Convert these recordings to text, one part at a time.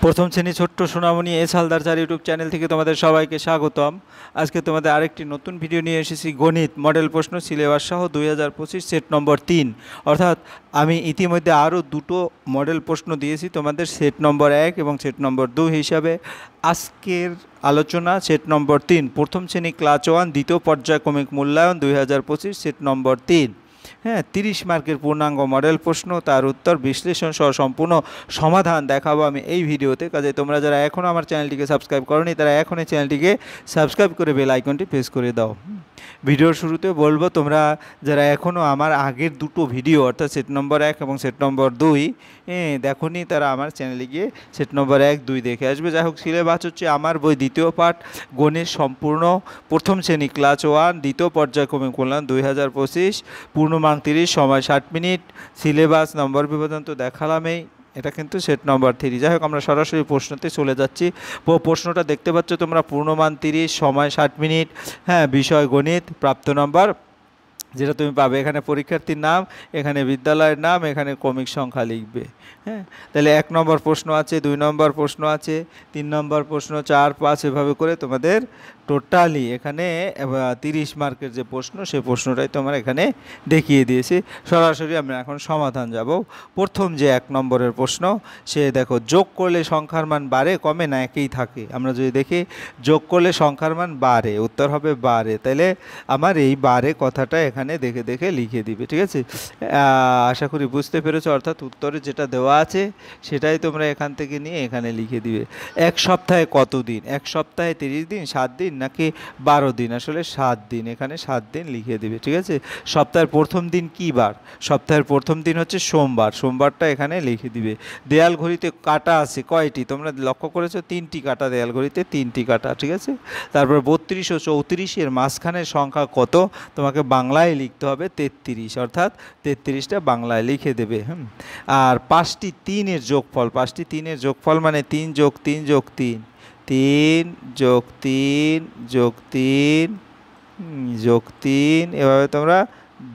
প্রথম শ্রেণী ছোট্ট সোনামণি S Haldar sir YouTube channel থেকে তোমাদের সবাইকে স্বাগতম। আজকে তোমাদের আরেকটি নতুন ভিডিও নিয়ে এসেছি, গণিত মডেল প্রশ্ন সিলেবাস সহ 2025 সেট নম্বর 3। অর্থাৎ আমি ইতিমধ্যে আরও দুটো মডেল প্রশ্ন দিয়েছি তোমাদের, সেট নম্বর 1 এবং সেট নম্বর 2 হিসাবে। আজকের আলোচনা সেট নম্বর 3, প্রথম শ্রেণী ক্লাস 1 দ্বিতীয় পর্যায়ক্রমিক মূল্যায়ন 2025 সেট নম্বর 3। হ্যাঁ, 30 মার্কের পূর্ণাঙ্গ মডেল প্রশ্ন, তার উত্তর বিশ্লেষণ সহ সম্পূর্ণ সমাধান দেখাবো আমি এই ভিডিওতে। কাজে তোমরা যারা এখনও আমার চ্যানেলটিকে সাবস্ক্রাইব করোনি তারা এখনই চ্যানেলটিকে সাবস্ক্রাইব করে বেল আইকনটি প্রেস করে দাও। ভিডিওর শুরুতে বলবো, তোমরা যারা এখনও আমার আগের দুটো ভিডিও অর্থাৎ সেট নম্বর 1 এবং সেট নম্বর 2 দেখোনি তারা আমার চ্যানেলে গিয়ে সেট নম্বর 1, 2 দেখে আসবে। যাই হোক, সিলেবাস হচ্ছে আমার বই দ্বিতীয় পাঠ গণিত সম্পূর্ণ প্রথম শ্রেণী ক্লাস 1 দ্বিতীয় পর্যায়ক্রমিক মূল্যায়ন 2025, পূর্ণমান 30, সময় 60 মিনিট। সিলেবাস নম্বর বিভাজন তো দেখালামই, এটা কিন্তু সেট নম্বর 3। যাই হোক, আমরা সরাসরি প্রশ্নতে চলে যাচ্ছি। প্রশ্নটা দেখতে পাচ্ছ তোমরা, পূর্ণমান 30, সময় 60 মিনিট। হ্যাঁ, বিষয় গণিত, প্রাপ্ত নম্বর যেটা তুমি পাবে এখানে পরীক্ষার্থীর নাম, এখানে বিদ্যালয়ের নাম, এখানে ক্রমিক সংখ্যা লিখবে। হ্যাঁ, তাহলে 1 নম্বর প্রশ্ন আছে, 2 নম্বর প্রশ্ন আছে, 3 নম্বর প্রশ্ন, 4, 5 এভাবে করে তোমাদের টোটালি এখানে 30 মার্কের যে প্রশ্ন সেই প্রশ্নটাই তোমার এখানে দেখিয়ে দিয়েছি। সরাসরি আমরা এখন সমাধান যাব। প্রথম যে 1 নম্বরের প্রশ্ন, সে দেখো, যোগ করলে সংখ্যার মান বাড়ে, কমে না একই থাকে? আমরা যদি দেখি যোগ করলে সংখ্যার মান বাড়ে, উত্তর হবে বাড়ে। তাহলে আমার এই বাড়ে কথাটা এখানে দেখে দেখে লিখে দিবে, ঠিক আছে? আশা করি বুঝতে পেরেছো। অর্থাৎ উত্তরে যেটা দেওয়া আছে সেটাই তোমরা এখান থেকে নিয়ে এখানে লিখে দিবে। 1 সপ্তাহে কত দিন? 1 সপ্তাহে 30 দিন, 7 দিন নাকি 12 দিন? আসলে 7 দিন, এখানে 7 দিন লিখে দিবে, ঠিক আছে? সপ্তাহের প্রথম দিন কী বার? সপ্তাহের প্রথম দিন হচ্ছে সোমবার, সোমবারটা এখানে লিখে দিবে। দেয়াল ঘড়িতে কাঁটা আছে কয়টি? তোমরা লক্ষ্য করেছো 3টি কাঁটা, দেয়াল ঘড়িতে 3টি কাঁটা, ঠিক আছে? তারপর 32 ও 34 এর মাঝখানের সংখ্যা কত? তোমাকে বাংলায় লিখতে হবে 33, অর্থাৎ 33টা বাংলায় লিখে দেবে। আর 5টি 3-এর যোগফল, 5টি 3-এর যোগফল মানে 3 যোগ 3 যোগ 3, 3 যোগ 3 যোগ 3 যোগ 3, এভাবে তোমরা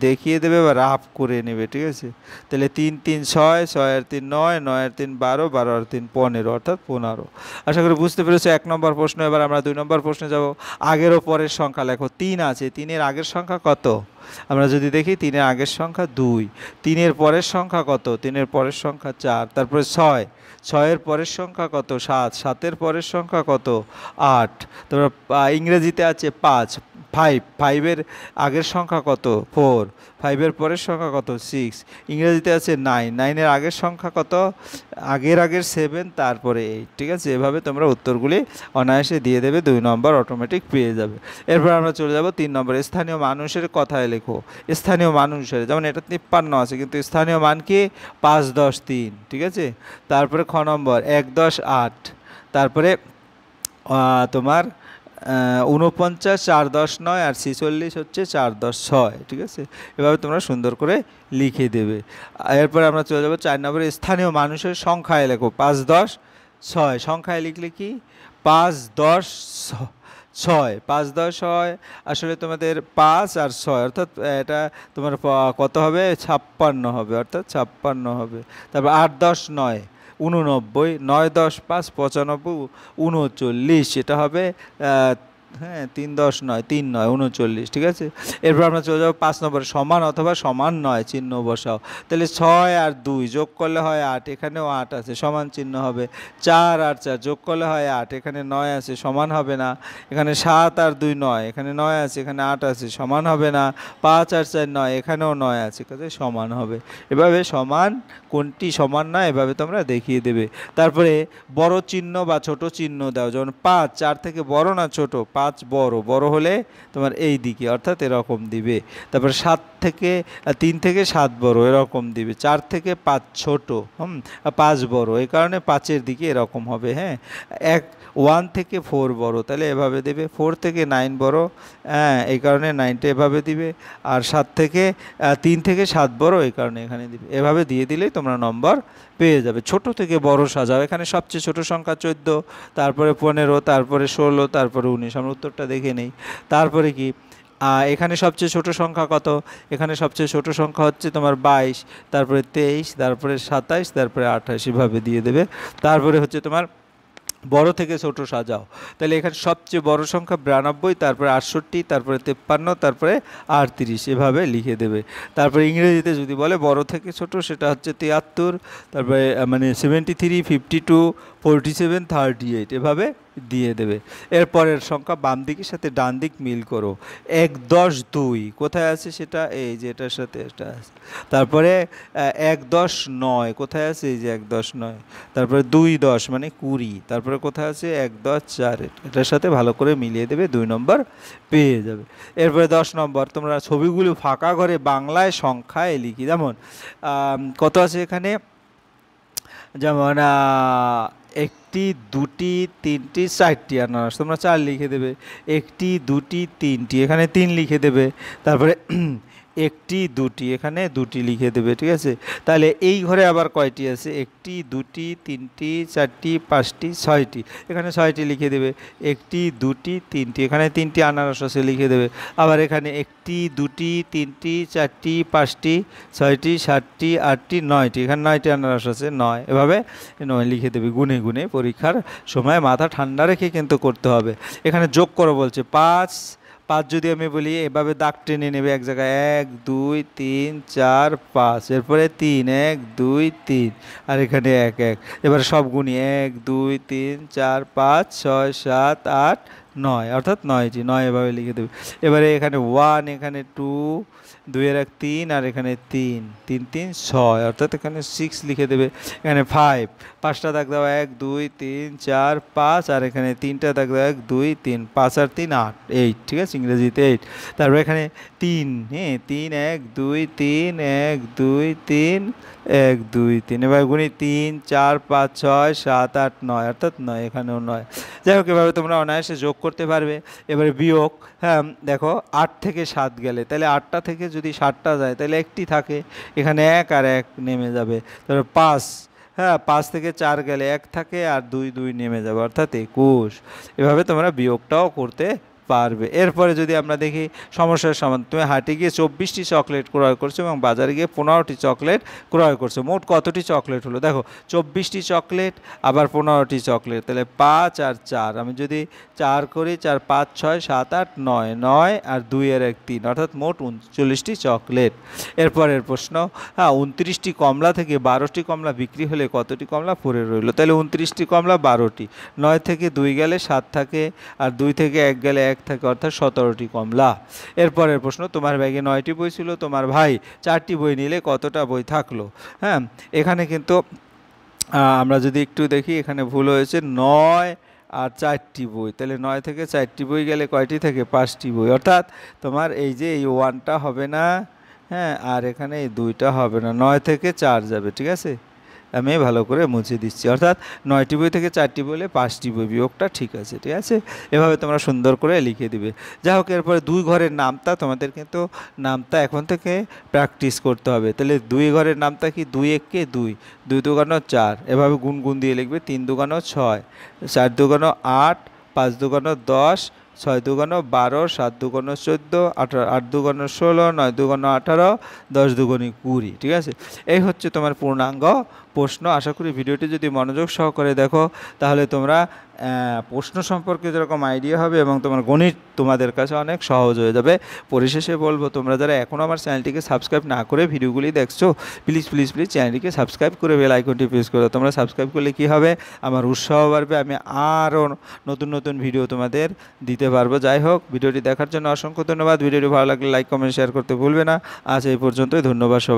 দেখিয়ে দেবে বা রাফ করে নেবে, ঠিক আছে? তাহলে 3 3 6, 6 আর 3 9, 9 আর 3 12, 12 আর 3 15, অর্থাৎ 15। আশা করি বুঝতে পেরেছো 1 নম্বর প্রশ্ন। এবার আমরা 2 নম্বর প্রশ্নে যাব। আগের ও পরের সংখ্যা লেখো। 3 আছে, 3-এর আগের সংখ্যা কত? আমরা যদি দেখি 3-এর আগের সংখ্যা 2, 3-এর পরের সংখ্যা কত? 3-এর পরের সংখ্যা 4। তারপরে 6, 6-এর পরের সংখ্যা কত? 7, 7-এর পরের সংখ্যা কত? 8। তারপর ইংরেজিতে আছে 5, 5-এর আগের সংখ্যা কত? 4, 5-এর পরের সংখ্যা কত? 6। ইংরেজিতে আছে 9, 9-এর আগের সংখ্যা কত? আগের 7, তারপরে 8, ঠিক আছে? এভাবে তোমরা উত্তরগুলি অনায়াসে দিয়ে দেবে, 2 নম্বর অটোমেটিক পেয়ে যাবে। এরপর আমরা চলে যাব 3 নম্বরে। স্থানীয় মানুষের কথায় লেখো। স্থানীয় মানুষের, যেমন এটা 53 আছে, কিন্তু স্থানীয় মান কি? 5 10 3, ঠিক আছে? তারপরে খ নম্বর 1 10 8, তারপরে তোমার 49 4 10 9, আর 46 হচ্ছে 4 10 6, ঠিক আছে? এভাবে তোমরা সুন্দর করে লিখে দেবে। এরপরে আমরা চলে যাব 4 নম্বরে। স্থানীয় মানুষের সংখ্যায় লেখো। 5 10 6, সংখ্যায় লিখলে কি? 5 10 6, 5 10 6, আসলে তোমাদের 5 আর 6, অর্থাৎ এটা তোমার কত হবে? 56 হবে, অর্থাৎ 56 হবে। তারপর 8 10 9, 89, 9 10 5 95, 39, এটা হবে হ্যাঁ 3 10 9, 3 9 39, ঠিক আছে? এরপর আমরা চলে যাবো 5 নম্বরে। সমান অথবা সমান নয় চিহ্ন বসাও। তাহলে 6 আর 2 যোগ করলে হয় 8, এখানেও 8 আছে, সমান চিহ্ন হবে। 4 আর 4 যোগ করলে হয় 8, এখানে 9 আছে, সমান হবে না। এখানে 7 আর 2 9, এখানে 9 আছে, এখানে 8 আছে, সমান হবে না। 5 আর 4 9, এখানেও 9 আছে, কাজে সমান হবে। এভাবে সমান কোনটি সমান নয় এভাবে তোমরা দেখিয়ে দেবে। তারপরে বড় চিহ্ন বা ছোট চিহ্ন দাও। যেমন 5 4 থেকে বড় না ছোট? 5 বড়, বড় হলে তোমার এই দিকে, অর্থাৎ এরকম দিবে। তারপর 3 থেকে 7 বড়, এরকম দিবে। 4 থেকে 5 ছোট, 5 বড়, এই কারণে 5-এর দিকে এরকম হবে। হ্যাঁ, 1 থেকে 4 বড়, তাহলে এভাবে দেবে। 4 থেকে 9 বড়, হ্যাঁ, এই কারণে 9টা এভাবে দিবে। আর 3 থেকে 7 বড়, এই কারণে এখানে দিবে। এভাবে দিয়ে দিলেই তোমরা নম্বর পেয়ে যাবে। ছোট থেকে বড় সাজাও। এখানে সবচেয়ে ছোট সংখ্যা 14, তারপরে 15, তারপরে 16, তারপরে 19। আমরা উত্তরটা দেখে নেই। তারপরে কি? এখানে সবচেয়ে ছোট সংখ্যা কত? এখানে সবচেয়ে ছোট সংখ্যা হচ্ছে তোমার 22, তারপরে 23, তারপরে 27, তারপরে 28, এভাবে দিয়ে দেবে। তারপরে হচ্ছে তোমার বড় থেকে ছোট সাজাও, তাহলে এখানে সবচেয়ে বড় সংখ্যা 92, তারপরে 68, তারপরে 53, তারপরে 38, এভাবে লিখে দেবে। তারপরে ইংরেজিতে যদি বলে বড় থেকে ছোট, সেটা হচ্ছে 73, তারপরে মানে 73, 52, 47, 38, এভাবে দিয়ে দেবে। এরপরের সংখ্যা বাম দিকের সাথে ডান দিক মিল করো। 1, 10, 2 কোথায় আছে? সেটা এই যে এটার সাথে এটা আছে। তারপরে 1, 10, 9 কোথায় আছে? এই যে 1, 10, 9। তারপরে 2, 10 মানে 20। তারপরে কোথায় আছে? 1, 10, 4, এটার সাথে ভালো করে মিলিয়ে দেবে, 2 নম্বর পেয়ে যাবে। এরপরে 10 নম্বর, তোমরা ছবিগুলো ফাঁকা ঘরে বাংলায় সংখ্যায় লিখি। যেমন কত আছে এখানে? যেমন 1টি, 2টি, 3টি, 4টি আনারস, তোমরা 4 লিখে দেবে। 1টি, 2টি, 3টি, এখানে 3 লিখে দেবে। তারপরে 1টি, 2টি, এখানে 2টি লিখে দেবে। ঠিক আছে, তাহলে এই ঘরে আবার কয়টি আছে? 1টি, 2টি, 3টি, 4টি, 5টি, 6টি, এখানে 6টি লিখে দেবে। 1টি, 2টি, 3টি, এখানে 3টি আনারস আছে, লিখে দেবে। আবার এখানে 1টি, 2টি, 3টি, 4টি, 5টি, 6টি, 7টি, 8টি, 9টি, এখানে 9টি আনারস আছে, 9, এভাবে 9 লিখে দেবে। গুনে গুনে পরীক্ষার সময় মাথা ঠান্ডা রেখে কিন্তু করতে হবে। এখানে যোগ করো বলছে। 5 যদি আমি বলি, এভাবে দাগ টেনে নেবে এক জায়গায়। 1, 2, 3, 4, 5, এরপরে 3, 1, 2, 3, আর এখানে 1, 1, এবারে সব গুনি। 1, 2, 3, 4, 5, 6, 7, 8, 9, অর্থাৎ 9টি, 9 এভাবে লিখে দেবে। এবারে এখানে 1, এখানে 2, 2 এর 1, 3, আর এখানে 3, 3, 3, 6, অর্থাৎ এখানে 6 লিখে দেবে। এখানে 5, 5টা দাগ দাও। 1, 2, 3, 4, 5, আর এখানে 3টা দাগ দাও। 1, 2, 3, 5 আর 3, 8, 8, ঠিক আছে, ইংরেজিতে 8। তারপরে এখানে 3, হ্যাঁ 3, 1, 2, 3, 1, 2, 3, 1, 2, 3, এবার গুনি। 3, 4, 5, 6, 7, 8, 9, অর্থাৎ 9, এখানেও 9। যাই হোক, এভাবে তোমরা অনায়াসে যোগ করতে পারবে। এবারে বিয়োগ, হ্যাঁ দেখো 8 থেকে 7 গেলে, তাহলে 8টা থেকে যদি 7টা যায়, তাহলে 1টি থাকে, এখানে 1 আর 1 নেমে যাবে। তারপর 5, হ্যাঁ 5 থেকে 4 গেলে 1 থাকে, আর 2, 2 নেমে যাবে, অর্থাৎ 21। এভাবে তোমরা বিয়োগটাও করতে পারবে। এরপরে যদি আমরা দেখি সমস্যার সমাধান, তুমি হাটে গিয়ে 24টি চকলেট ক্রয় করছো এবং বাজারে গিয়ে 15টি চকলেট ক্রয় করছো, মোট কতটি চকলেট হলো? দেখো 24টি চকলেট, আবার 15টি চকলেট, তাহলে 5 আর 4, আমি যদি 4 করি, 4, 5, 6, 7, 8, 9, 9 আর 2 এর 1, 3, অর্থাৎ মোট 39টি চকলেট। এরপরের প্রশ্ন, হ্যাঁ 29টি কমলা থেকে 12টি কমলা বিক্রি হলে কতটি কমলা পড়ে রইল? তাহলে 29টি কমলা, 12টি, 9 থেকে 2 গেলে 7 থাকে, আর 2 থেকে 1 গেলে 1 থাকে, অর্থাৎ 17টি কমলা। এরপরের প্রশ্ন, তোমার ব্যাগে 9টি বই ছিল, তোমার ভাই 4টি বই নিলে কতটা বই থাকলো? হ্যাঁ এখানে কিন্তু আমরা যদি একটু দেখি, এখানে ভুল হয়েছে। 9 আর 4টি বই, তাহলে 9 থেকে 4টি বই গেলে কয়টি থেকে? 5টি বই, অর্থাৎ তোমার এই যে এই 1টা হবে না, হ্যাঁ আর এখানে এই 2টা হবে না, 9 থেকে 4 যাবে। ঠিক আছে, আমি ভালো করে মুছে দিচ্ছি, অর্থাৎ 9টি বই থেকে 4টি বইলে 5টি বই, বিয়োগটা ঠিক আছে। ঠিক আছে, এভাবে তোমরা সুন্দর করে লিখে দিবে। যাই হোক, এরপরে 2 ঘরের নামতা, তোমাদের কিন্তু নামতা এখন থেকে প্র্যাকটিস করতে হবে। তাহলে 2 ঘরের নামতা কি? 2 1 2, 2 2 4, এভাবে গুন গুন দিয়ে লিখবে। 3 2 6, 4 2 8, 5 2 10, 6 2 12, 7 2 14, 8 2 16, 9 2 18, 10 2 20। ঠিক আছে, এই হচ্ছে তোমার পূর্ণাঙ্গ প্রশ্ন। আশা করি ভিডিওটি যদি মনোযোগ সহকারে দেখো, তাহলে তোমরা প্রশ্ন সম্পর্কে যেরকম আইডিয়া হবে এবং তোমার গণিত তোমাদের কাছে অনেক সহজ হয়ে যাবে। পরিশেষে বলবো, তোমরা যারা এখনও আমার চ্যানেলটিকে সাবস্ক্রাইব না করে ভিডিওগুলি দেখছো, প্লিজ প্লিজ প্লিজ চ্যানেলটিকে সাবস্ক্রাইব করে বেল আইকনটি প্রেস করো। তোমরা সাবস্ক্রাইব করলে কী হবে? আমার উৎসাহ বাড়বে, আমি আরও নতুন নতুন ভিডিও তোমাদের দিতে পারবো। যাই হোক, ভিডিওটি দেখার জন্য অসংখ্য ধন্যবাদ। ভিডিওটি ভালো লাগলে লাইক কমেন্ট শেয়ার করতে ভুলবে না। আজ এই পর্যন্তই, ধন্যবাদ সবাই।